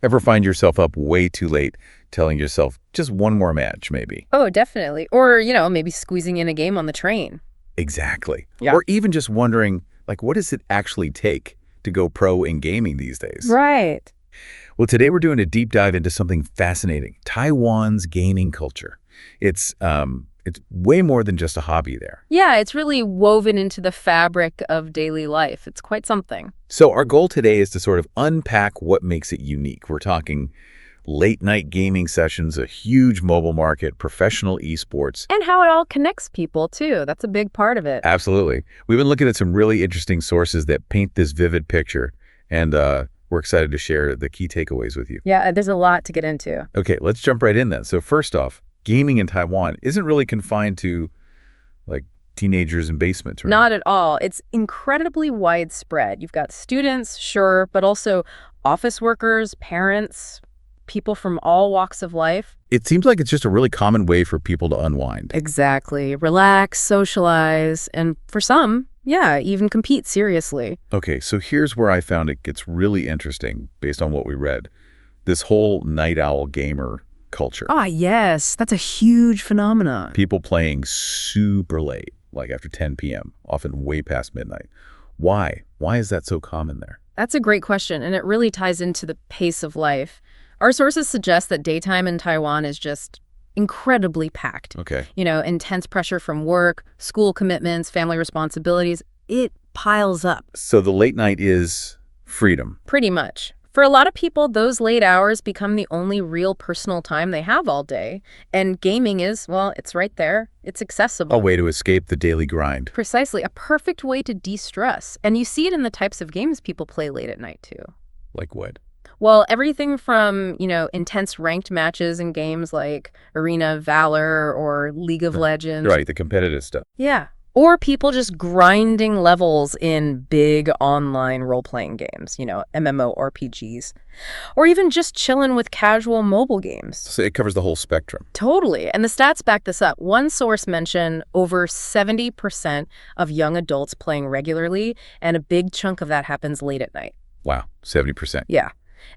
Ever find yourself up way too late, telling yourself just one more match, maybe? Oh, definitely. Or, maybe squeezing in a game on the train. Exactly. Yeah. Or even just wondering, what does it actually take to go pro in gaming these days? Right. Well, today we're doing a deep dive into something fascinating, Taiwan's gaming culture. It's way more than just a hobby there. Yeah, it's really woven into the fabric of daily life. It's quite something. So our goal today is to sort of unpack what makes it unique. We're talking late-night gaming sessions, a huge mobile market, professional esports. And how it all connects people, too. That's a big part of it. Absolutely. We've been looking at some really interesting sources that paint this vivid picture, and we're excited to share the key takeaways with you. Yeah, there's a lot to get into. Okay, let's jump right in then. So first off, gaming in Taiwan isn't really confined to teenagers in basements, right? Not at all. It's incredibly widespread. You've got students, sure, but also office workers, parents, people from all walks of life. It seems like it's just a really common way for people to unwind. Exactly. Relax, socialize, and for some, yeah, even compete seriously. Okay, so here's where I found it gets really interesting based on what we read. This whole night owl gamer culture. Ah, yes, that's a huge phenomenon. People playing super late, like after 10 p.m., often way past midnight. Why? Why is that so common there? That's a great question, and it really ties into the pace of life. Our sources suggest that daytime in Taiwan is just incredibly packed. Okay. Intense pressure from work, school commitments, family responsibilities. It piles up. So the late night is freedom. Pretty much. For a lot of people, those late hours become the only real personal time they have all day. And gaming is, well, it's right there. It's accessible. A way to escape the daily grind. Precisely. A perfect way to de-stress. And you see it in the types of games people play late at night, too. Like what? Well, everything from, intense ranked matches in games like Arena of Valor or League of Legends. Right, the competitive stuff. Yeah. Or people just grinding levels in big online role-playing games, MMORPGs. Or even just chilling with casual mobile games. So it covers the whole spectrum. Totally. And the stats back this up. One source mentioned over 70% of young adults playing regularly, and a big chunk of that happens late at night. Wow, 70%. Yeah.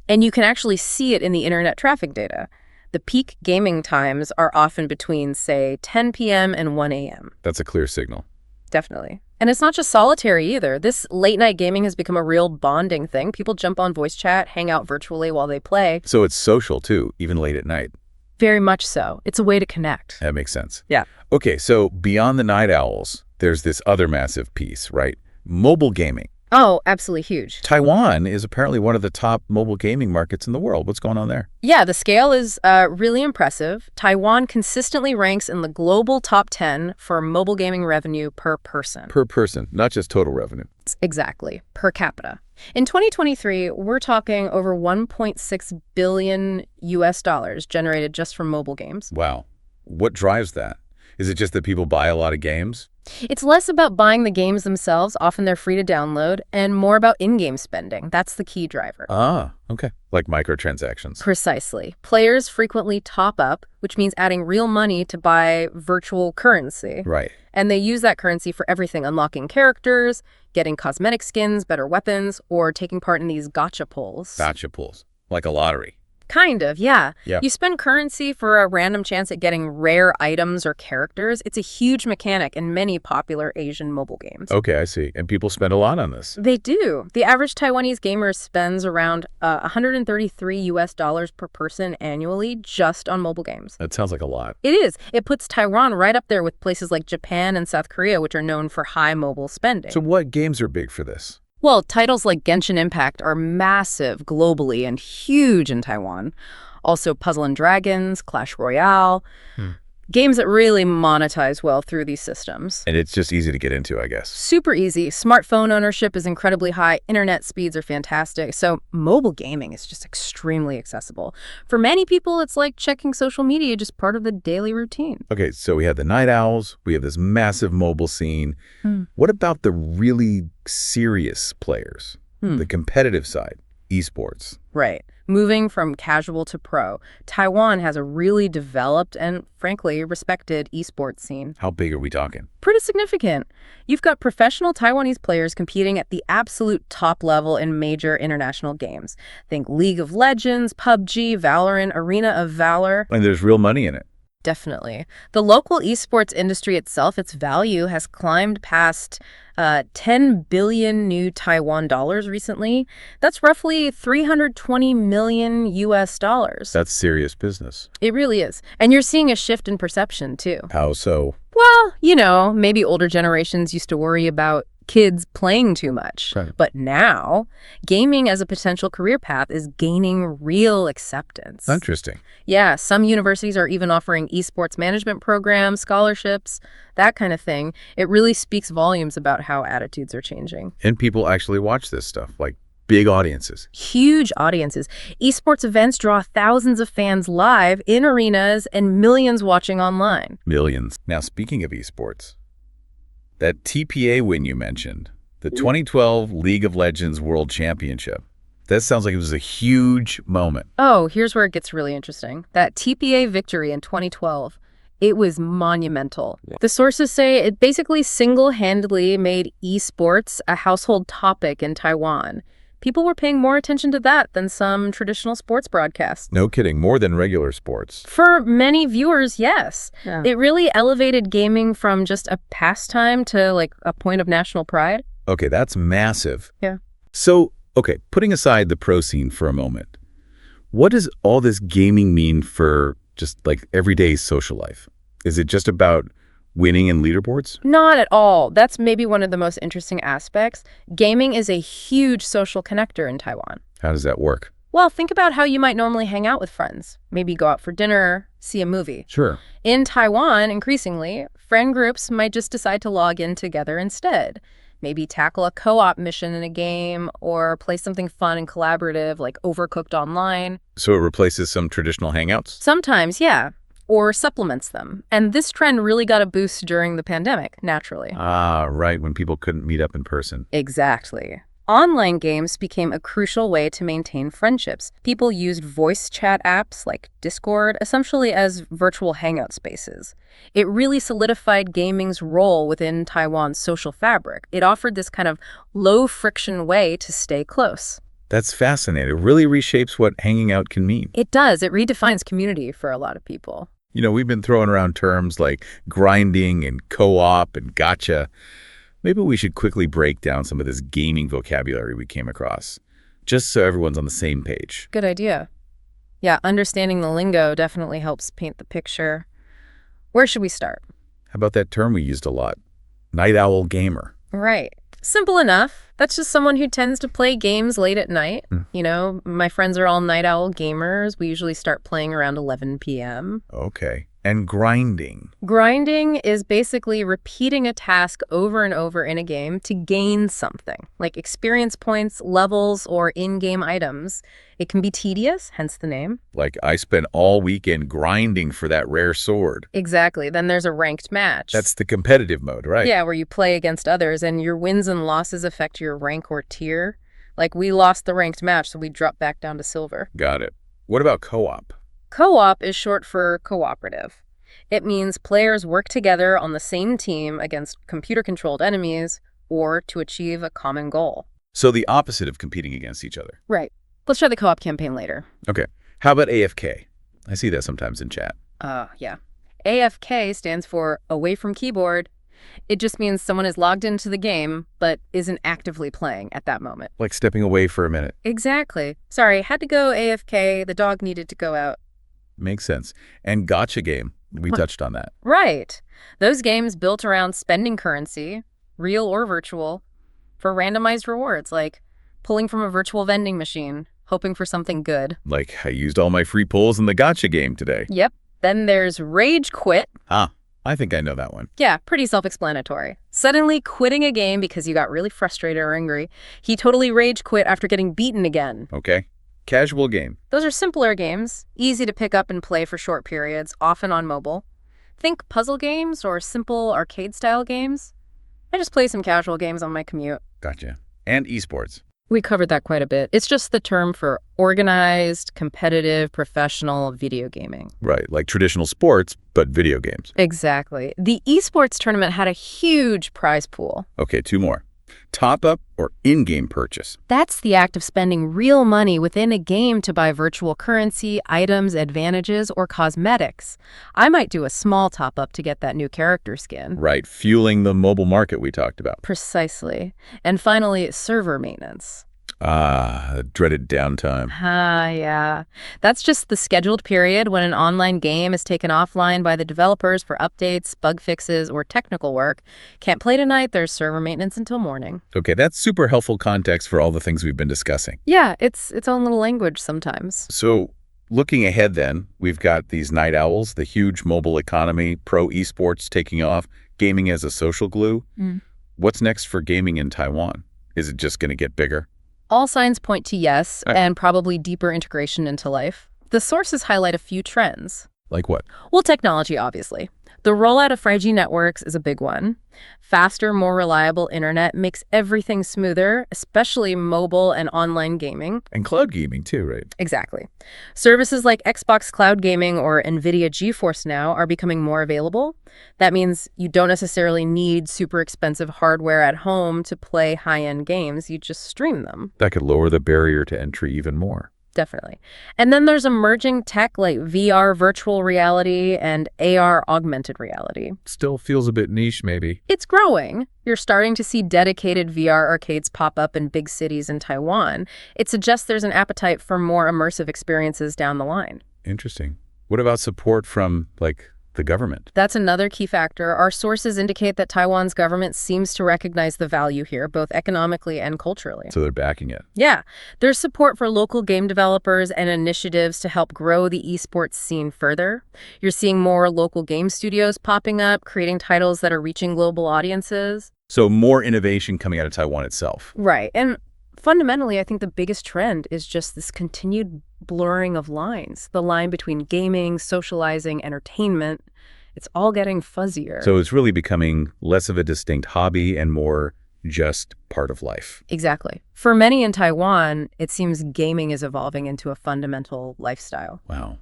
And you can actually see it in the internet traffic data. The peak gaming times are often between, say, 10 p.m. and 1 a.m. That's a clear signal. Definitely. And it's not just solitary either. This late-night gaming has become a real bonding thing. People jump on voice chat, hang out virtually while they play. So it's social, too, even late at night. Very much so. It's a way to connect. That makes sense. Yeah. Okay, so beyond the night owls, there's this other massive piece, right? Mobile gaming. Oh, absolutely huge. Taiwan is apparently one of the top mobile gaming markets in the world. What's going on there? Yeah, the scale is really impressive. Taiwan consistently ranks in the global top 10 for mobile gaming revenue per person. Per person, not just total revenue. Exactly, per capita. In 2023, we're talking over 1.6 billion US dollars generated just from mobile games. Wow. What drives that? Is it just that people buy a lot of games? It's less about buying the games themselves, often they're free to download, and more about in-game spending. That's the key driver. Ah, okay. Like microtransactions. Precisely. Players frequently top up, which means adding real money to buy virtual currency. Right. And they use that currency for everything, unlocking characters, getting cosmetic skins, better weapons, or taking part in these gacha pulls. Gotcha pulls. Like a lottery. Kind of, yeah. Yeah. You spend currency for a random chance at getting rare items or characters. It's a huge mechanic in many popular Asian mobile games. Okay, I see. And people spend a lot on this. They do. The average Taiwanese gamer spends around 133 US dollars per person annually just on mobile games. That sounds like a lot. It is. It puts Taiwan right up there with places like Japan and South Korea, which are known for high mobile spending. So what games are big for this? Well, titles like Genshin Impact are massive globally and huge in Taiwan. Also Puzzle and Dragons, Clash Royale, games that really monetize well through these systems. And it's just easy to get into, I guess. Super easy. Smartphone ownership is incredibly high. Internet speeds are fantastic. So mobile gaming is just extremely accessible. For many people, it's like checking social media, just part of the daily routine. Okay, so we have the night owls. We have this massive mobile scene. What about the really serious players? The competitive side, esports. Right. moving from casual to pro. Taiwan has a really developed and, frankly, respected esports scene. How big are we talking? Pretty significant. You've got professional Taiwanese players competing at the absolute top level in major international games. Think League of Legends, PUBG, Valorant, Arena of Valor. And there's real money in it. Definitely. The local esports industry itself, its value has climbed past 10 billion new Taiwan dollars recently. That's roughly 320 million US dollars. That's serious business. It really is. And you're seeing a shift in perception, too. How so? Well, maybe older generations used to worry about kids playing too much. Right. But now, gaming as a potential career path is gaining real acceptance. Interesting. Yeah, some universities are even offering esports management programs, scholarships, that kind of thing. It really speaks volumes about how attitudes are changing. And people actually watch this stuff, like big audiences. Huge audiences. Esports events draw thousands of fans live in arenas and millions watching online. Millions. Now, speaking of esports, that TPA win you mentioned, the 2012 League of Legends World Championship, that sounds like it was a huge moment. Oh, here's where it gets really interesting. That TPA victory in 2012, it was monumental. The sources say it basically single-handedly made esports a household topic in Taiwan. People were paying more attention to that than some traditional sports broadcasts. No kidding, more than regular sports. For many viewers, yes. Yeah. It really elevated gaming from just a pastime to like a point of national pride. Okay, that's massive. Yeah. So, okay, putting aside the pro scene for a moment, what does all this gaming mean for just like everyday social life? Is it just about winning in leaderboards? Not at all. That's maybe one of the most interesting aspects. Gaming is a huge social connector in Taiwan. How does that work? Well, think about how you might normally hang out with friends. Maybe go out for dinner, see a movie. Sure. In Taiwan, increasingly, friend groups might just decide to log in together instead. Maybe tackle a co-op mission in a game or play something fun and collaborative like Overcooked Online. So it replaces some traditional hangouts? Sometimes, yeah, or supplements them. And this trend really got a boost during the pandemic, naturally. Ah, right, when people couldn't meet up in person. Exactly. Online games became a crucial way to maintain friendships. People used voice chat apps like Discord essentially as virtual hangout spaces. It really solidified gaming's role within Taiwan's social fabric. It offered this kind of low-friction way to stay close. That's fascinating. It really reshapes what hanging out can mean. It does. It redefines community for a lot of people. You know, we've been throwing around terms like grinding and co-op and gotcha. Maybe we should quickly break down some of this gaming vocabulary we came across, just so everyone's on the same page. Good idea. Yeah, understanding the lingo definitely helps paint the picture. Where should we start? How about that term we used a lot? Night owl gamer. Right. Simple enough. That's just someone who tends to play games late at night. You know, my friends are all night owl gamers. We usually start playing around 11 p.m. Okay. And grinding. Grinding is basically repeating a task over and over in a game to gain something, like experience points, levels, or in-game items. It can be tedious, hence the name. Like I spent all weekend grinding for that rare sword. Exactly. Then there's a ranked match. That's the competitive mode, right? Yeah, where you play against others, and your wins and losses affect your rank or tier. Like, we lost the ranked match, so we dropped back down to silver. Got it. What about co-op? Co-op is short for cooperative. It means players work together on the same team against computer-controlled enemies or to achieve a common goal. So the opposite of competing against each other. Right. Let's try the co-op campaign later. Okay. How about AFK? I see that sometimes in chat. Yeah. AFK stands for away from keyboard. It just means someone is logged into the game, but isn't actively playing at that moment. Like stepping away for a minute. Exactly. Sorry, had to go AFK. The dog needed to go out. Makes sense. And gotcha game. We touched on that. Right. Those games built around spending currency, real or virtual, for randomized rewards, like pulling from a virtual vending machine, hoping for something good. Like I used all my free pulls in the gotcha game today. Yep. Then there's rage quit. I think I know that one. Yeah, pretty self-explanatory. Suddenly quitting a game because you got really frustrated or angry. He totally rage quit after getting beaten again. Okay. Casual game. Those are simpler games, easy to pick up and play for short periods, often on mobile. Think puzzle games or simple arcade-style games. I just play some casual games on my commute. Gotcha. And esports. We covered that quite a bit. It's just the term for organized, competitive, professional video gaming. Right, like traditional sports, but video games. Exactly. The esports tournament had a huge prize pool. Okay, two more. Top-up or in-game purchase? That's the act of spending real money within a game to buy virtual currency, items, advantages, or cosmetics. I might do a small top-up to get that new character skin. Right, fueling the mobile market we talked about. Precisely. And finally, server maintenance. Ah, the dreaded downtime. Yeah. That's just the scheduled period when an online game is taken offline by the developers for updates, bug fixes, or technical work. Can't play tonight, there's server maintenance until morning. Okay, that's super helpful context for all the things we've been discussing. Yeah, it's its own little language sometimes. So, looking ahead then, we've got these night owls, the huge mobile economy, pro esports taking off, gaming as a social glue. What's next for gaming in Taiwan? Is it just going to get bigger? All signs point to yes, and probably deeper integration into life. The sources highlight a few trends. Like what? Well, technology, obviously. The rollout of 5G networks is a big one. Faster, more reliable internet makes everything smoother, especially mobile and online gaming. And cloud gaming too, right? Exactly. Services like Xbox Cloud Gaming or NVIDIA GeForce Now are becoming more available. That means you don't necessarily need super expensive hardware at home to play high-end games. You just stream them. That could lower the barrier to entry even more. Definitely. And then there's emerging tech like VR virtual reality and AR augmented reality. Still feels a bit niche, maybe. It's growing. You're starting to see dedicated VR arcades pop up in big cities in Taiwan. It suggests there's an appetite for more immersive experiences down the line. Interesting. What about support from, the government? That's another key factor. Our sources indicate that Taiwan's government seems to recognize the value here, both economically and culturally. So they're backing it. Yeah, there's support for local game developers and initiatives to help grow the esports scene further. You're seeing more local game studios popping up, creating titles that are reaching global audiences. So more innovation coming out of Taiwan itself. Right, and fundamentally, I think the biggest trend is just this continued blurring of lines. The line between gaming, socializing, entertainment, it's all getting fuzzier. So it's really becoming less of a distinct hobby and more just part of life. Exactly. For many in Taiwan, it seems gaming is evolving into a fundamental lifestyle. Wow.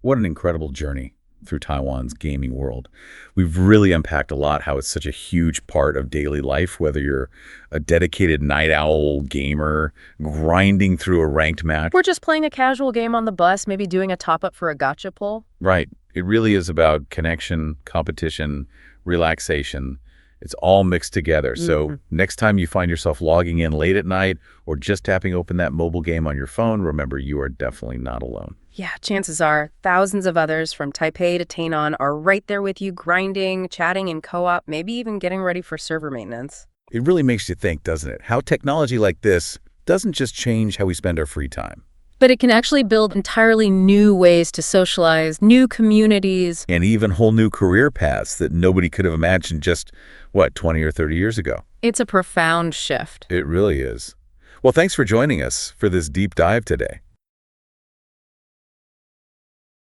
What an incredible journey through Taiwan's gaming world. We've really unpacked a lot how it's such a huge part of daily life, whether you're a dedicated night owl gamer, grinding through a ranked match. We're just playing a casual game on the bus, maybe doing a top-up for a gacha pull. Right. It really is about connection, competition, relaxation. It's all mixed together. So next time you find yourself logging in late at night or just tapping open that mobile game on your phone, remember you are definitely not alone. Yeah, chances are thousands of others from Taipei to Tainan are right there with you, grinding, chatting in co-op, maybe even getting ready for server maintenance. It really makes you think, doesn't it? How technology like this doesn't just change how we spend our free time. But it can actually build entirely new ways to socialize, new communities. And even whole new career paths that nobody could have imagined just, 20 or 30 years ago. It's a profound shift. It really is. Well, thanks for joining us for this deep dive today.